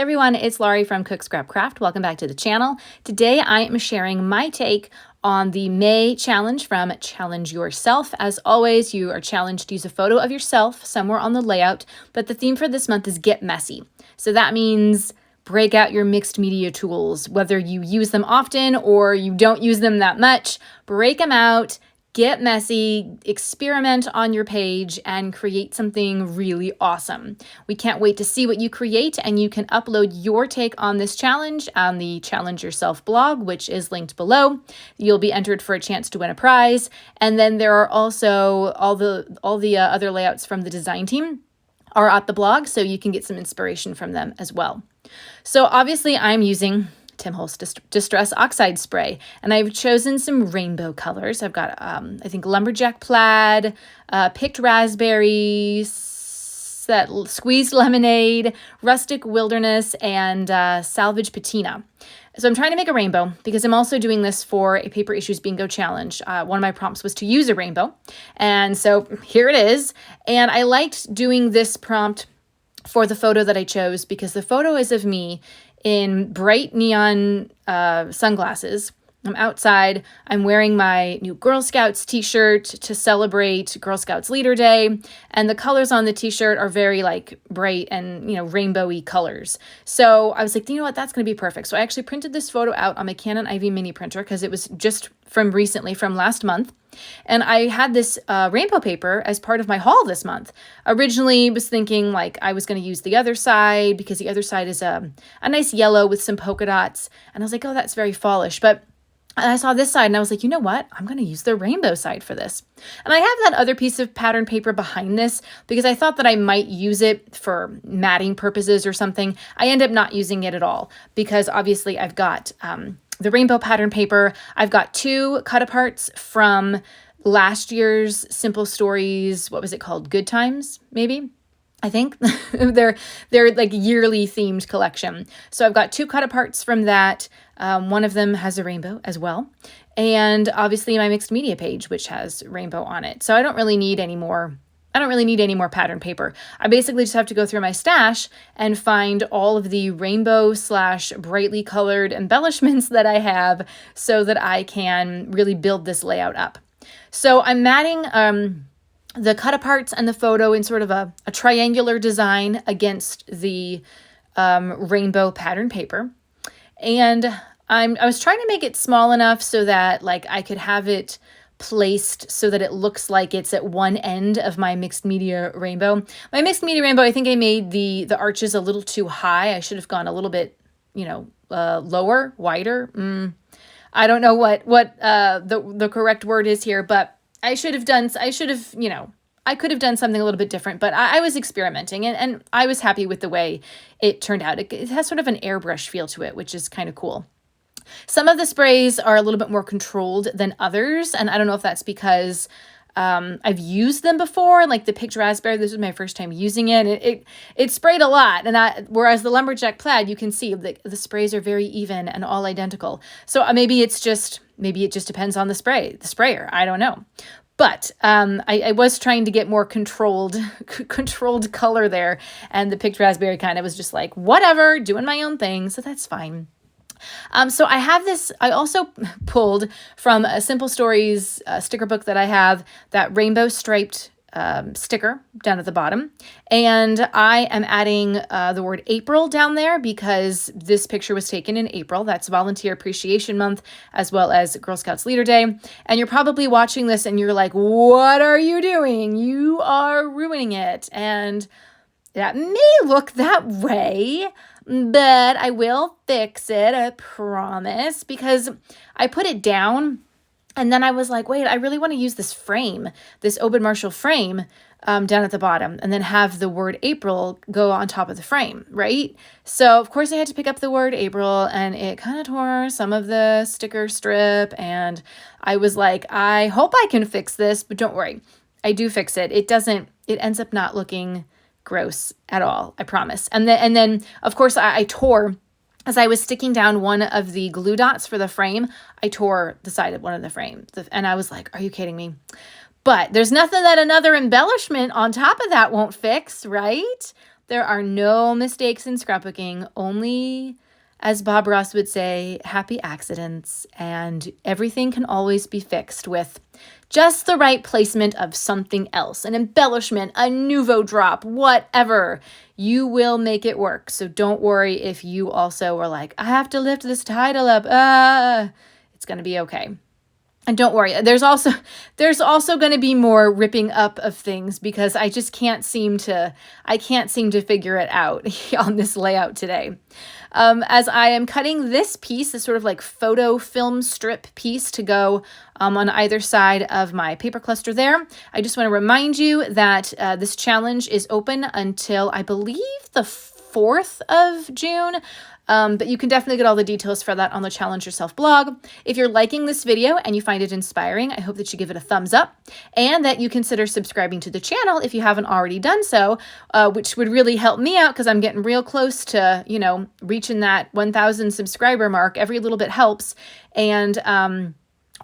everyone, it's Laurie from Cook Scrap Craft. Welcome back to the channel. Today I am sharing my take on the May challenge from Challenge Yourself. As always, you are challenged to use a photo of yourself somewhere on the layout, but the theme for this month is Get Messy. So that means break out your mixed media tools, whether you use them often or you don't use them that much, break them out. Get messy, experiment on your page, and create something really awesome. We can't wait to see what you create, and you can upload your take on this challenge on the Challenge Yourself blog, which is linked below. You'll be entered for a chance to win a prize. And then there are also all the other layouts from the design team are at the blog, so you can get some inspiration from them as well. So obviously I'm using Tim Holtz Distress Oxide Spray. And I've chosen some rainbow colors. I've got, I think, Lumberjack Plaid, Picked Raspberry, Squeezed Lemonade, Rustic Wilderness, and Salvage Patina. So I'm trying to make a rainbow because I'm also doing this for a Paper Issues Bingo Challenge. One of my prompts was to use a rainbow. And so here it is. And I liked doing this prompt for the photo that I chose because the photo is of me in bright neon sunglasses. I'm outside. I'm wearing my new Girl Scouts t-shirt to celebrate Girl Scouts Leader Day. And the colors on the t-shirt are very like bright and, rainbowy colors. So I was like, you know what, that's going to be perfect. So I actually printed this photo out on my Canon Ivy mini printer because it was just from last month. And I had this rainbow paper as part of my haul this month. Originally was thinking like I was going to use the other side because the other side is a nice yellow with some polka dots. And I was like, oh, that's very fallish. But I saw this side and I was like, you know what? I'm going to use the rainbow side for this. And I have that other piece of pattern paper behind this because I thought that I might use it for matting purposes or something. I end up not using it at all because obviously I've got the rainbow pattern paper. I've got 2 cut aparts from last year's Simple Stories. What was it called? Good Times, maybe? I think they're like yearly themed collection. So I've got 2 cut aparts from that. One of them has a rainbow as well. And obviously my mixed media page, which has rainbow on it. So I don't really need any more pattern paper. I basically just have to go through my stash and find all of the rainbow / brightly colored embellishments that I have so that I can really build this layout up. So I'm matting the cut aparts and the photo in sort of a triangular design against the rainbow pattern paper. And I was trying to make it small enough so that like I could have it placed so that it looks like it's at one end of my mixed media rainbow. My mixed media rainbow, I think I made the arches a little too high. I should have gone a little bit, lower, wider. I don't know what the correct word is here, but I could have done something a little bit different, but I was experimenting and I was happy with the way it turned out. It has sort of an airbrush feel to it, which is kind of cool. Some of the sprays are a little bit more controlled than others, and I don't know if that's because I've used them before, like the Picked Raspberry. This was my first time using it. It sprayed a lot, and whereas the Lumberjack Plaid, you can see the sprays are very even and all identical. So maybe it just depends on the sprayer. I don't know. But I was trying to get more controlled color there, and the Picked Raspberry kind of was just like, whatever, doing my own thing, so that's fine. So I have this, I also pulled from a Simple Stories sticker book that I have, that rainbow striped sticker down at the bottom. And I am adding the word April down there because this picture was taken in April. That's Volunteer Appreciation Month, as well as Girl Scouts Leader Day. And you're probably watching this and you're like, what are you doing? You are ruining it. And that may look that way, but I will fix it, I promise, because I put it down and then I was like, wait, I really want to use this frame, this Obed Marshall frame down at the bottom, and then have the word April go on top of the frame, right? So of course I had to pick up the word April, and it kind of tore some of the sticker strip, and I was like, I hope I can fix this, but don't worry, I do fix it. It ends up not looking gross at all, I promise. And then of course I tore, as I was sticking down one of the glue dots for the frame, I tore the side of one of the frame. And I was like, are you kidding me? But there's nothing that another embellishment on top of that won't fix, right? There are no mistakes in scrapbooking, only, as Bob Ross would say, happy accidents, and everything can always be fixed with just the right placement of something else, an embellishment, a nouveau drop, whatever. You will make it work. So don't worry if you also are like, I have to lift this title up. It's going to be okay. And don't worry, there's also going to be more ripping up of things because I can't seem to figure it out on this layout today. As I am cutting this piece, this sort of like photo film strip piece to go on either side of my paper cluster there, I just want to remind you that this challenge is open until I believe the 4th of June. But you can definitely get all the details for that on the Challenge Yourself blog. If you're liking this video and you find it inspiring, I hope that you give it a thumbs up and that you consider subscribing to the channel if you haven't already done so, which would really help me out because I'm getting real close to, reaching that 1,000 subscriber mark. Every little bit helps. And,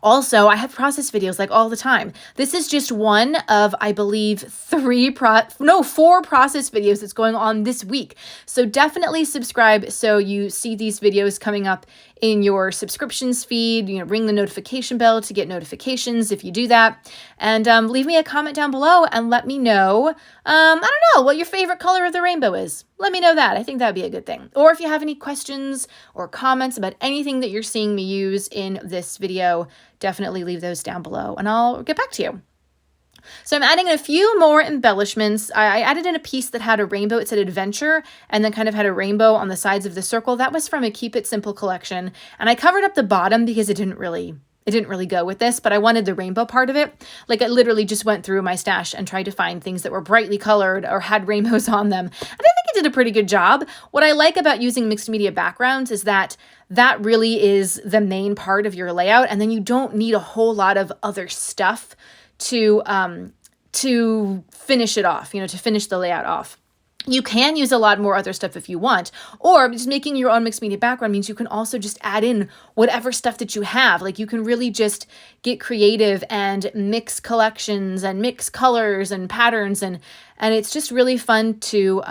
also, I have process videos like all the time. This is just one of, I believe, 4 process videos that's going on this week. So definitely subscribe so you see these videos coming up in your subscriptions feed. Ring the notification bell to get notifications if you do that. And leave me a comment down below and let me know, I don't know, what your favorite color of the rainbow is. Let me know that. I think that'd be a good thing. Or if you have any questions or comments about anything that you're seeing me use in this video, definitely leave those down below and I'll get back to you. So I'm adding a few more embellishments. I added in a piece that had a rainbow. It said adventure and then kind of had a rainbow on the sides of the circle. That was from a Keep It Simple collection. And I covered up the bottom because it didn't really go with this, but I wanted the rainbow part of it. Like I literally just went through my stash and tried to find things that were brightly colored or had rainbows on them. And I think it did a pretty good job. What I like about using mixed media backgrounds is that really is the main part of your layout. And then you don't need a whole lot of other stuff to finish it off, to finish the layout off. You can use a lot more other stuff if you want, or just making your own mixed media background means you can also just add in whatever stuff that you have. Like you can really just get creative and mix collections and mix colors and patterns, and it's just really fun to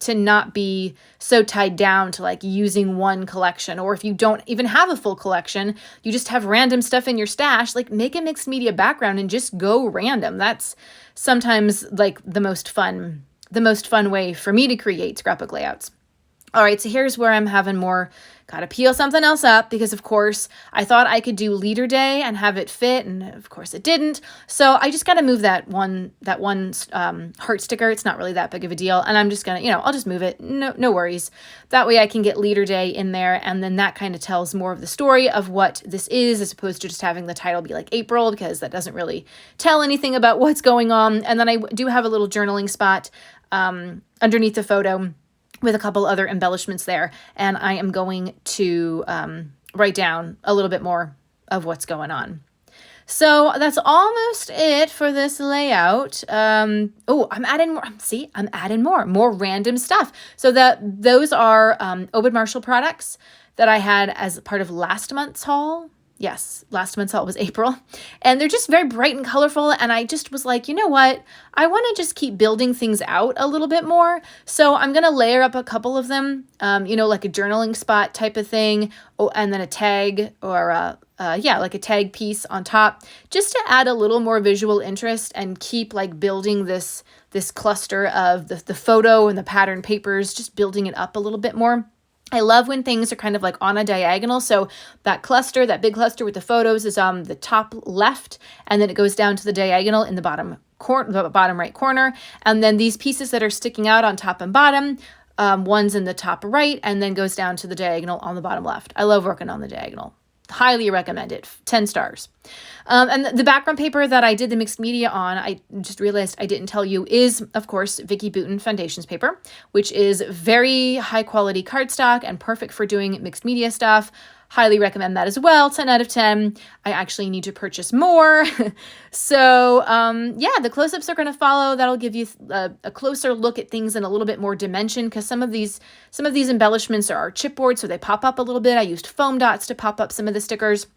not be so tied down to like using one collection. Or if you don't even have a full collection, you just have random stuff in your stash, like make a mixed media background and just go random. That's sometimes like the most fun way for me to create scrapbook layouts. All right, so here's where I'm having more, gotta peel something else up because of course I thought I could do leader day and have it fit, and of course it didn't. So I just gotta move that one heart sticker. It's not really that big of a deal. And I'm just gonna, I'll just move it. No worries. That way I can get leader day in there. And then that kind of tells more of the story of what this is as opposed to just having the title be like April, because that doesn't really tell anything about what's going on. And then I do have a little journaling spot underneath the photo with a couple other embellishments there. And I am going to write down a little bit more of what's going on. So that's almost it for this layout. I'm adding more. See, I'm adding more random stuff. So those are Obed Marshall products that I had as part of last month's haul. Yes, last month's haul was April. And they're just very bright and colorful. And I just was like, you know what? I want to just keep building things out a little bit more. So I'm going to layer up a couple of them, like a journaling spot type of thing. Oh, and then a tag or like a tag piece on top, just to add a little more visual interest and keep like building this cluster of the photo and the pattern papers, just building it up a little bit more. I love when things are kind of like on a diagonal. So that big cluster with the photos is on the top left, and then it goes down to the diagonal in the bottom right corner. And then these pieces that are sticking out on top and bottom, one's in the top right, and then goes down to the diagonal on the bottom left. I love working on the diagonal. Highly recommend it. 10 stars. And the background paper that I did the mixed media on, I just realized I didn't tell you, is, of course, Vicki Boutin Foundations paper, which is very high quality cardstock and perfect for doing mixed media stuff. Highly recommend that as well. 10 out of 10. I actually need to purchase more. So the close-ups are going to follow. That'll give you a closer look at things in a little bit more dimension, because some of these embellishments are chipboard, so they pop up a little bit. I used foam dots to pop up some of the stickers.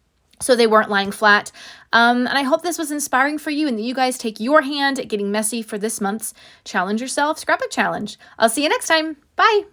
so they weren't lying flat. And I hope this was inspiring for you and that you guys take your hand at getting messy for this month's Challenge Yourself Scrapbook Challenge. I'll see you next time. Bye.